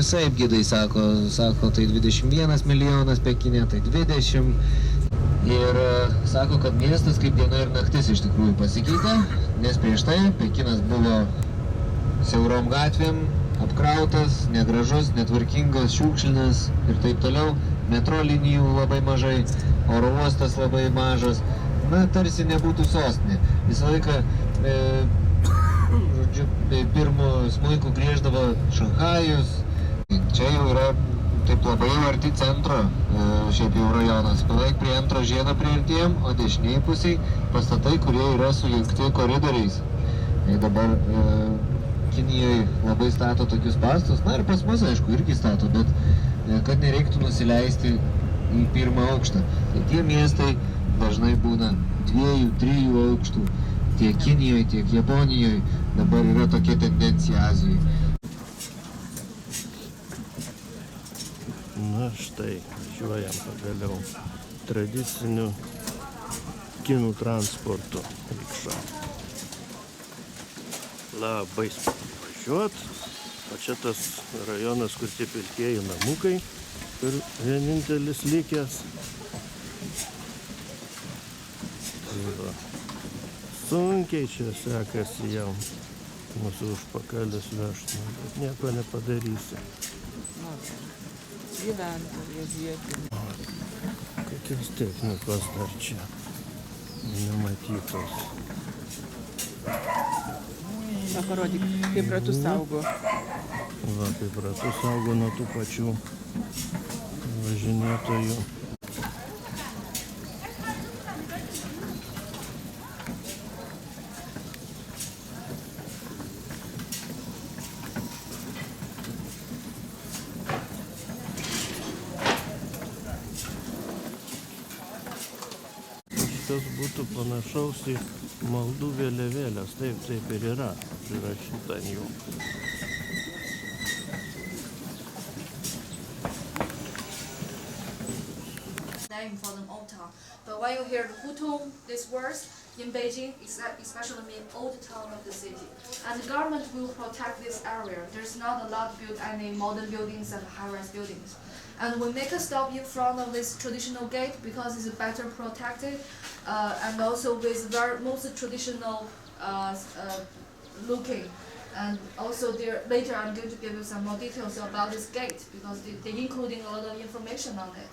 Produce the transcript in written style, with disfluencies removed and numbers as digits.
visaip gidai sako tai 21 milijonas Pekine, tai 20. Ir sako, kad miestas kaip diena ir naktis iš tikrųjų pasikeitė, nes prieš tai Pekinas buvo siaurom gatvėm, apkrautas, negražus, netvarkingas, šiukšlinas ir taip toliau. Metro linijų labai mažai, oro uostas labai mažas. Na, tarsi nebūtų sostinė. Visą laiką, žodžiu, pirmu smuiku grieždavo Šanchajus. Čia jau yra taip labai arti centro, šiaip jau rajonas. Beveik prie antro žiedo priartėjom, o dešiniai pusiai pastatai, kurie yra sujungti koridoriais. Ir dabar Kinijoje labai stato tokius pastus, na ir pas mus, aišku, irgi stato, bet kad nereiktų nusileisti į pirmą aukštą. Tai tie miestai dažnai būna 2-3 aukštų, tiek Kinijoje, tiek Japonijoje, dabar yra tokia tendencija Azijoje. Na štai, važiuojam pagaliau tradiciniu kinų transportu rikša. Labai smagu važiuot, o čia tas rajonas, kur tie pilkieji namukai ir vienintelis likęs. Tai va, sunkiai čia sekasi jam mūsų užpakalis vežti, bet nieko nepadarysi. Gyventojai vietiniai. Kokios technikos dar čia nematytos. Na, parodyk, kaip ratus saugo. Va, kaip ratus saugo nuo tų pačių važinėtojų. Kažkas būtų panašaus į maldų vėliavėlės, taip ir yra, įrašyta ant jų. Name for the old town, but when you hear the Hutong, these words in Beijing, especially mean old town of the city, and the government will protect this area. There's not allowed to build any modern buildings and high-rise buildings. And we make a stop in front of this traditional gate because it's better protected, and also with most traditional looking. And also later I'm going to give you some more details about this gate because they're including a lot of information on it.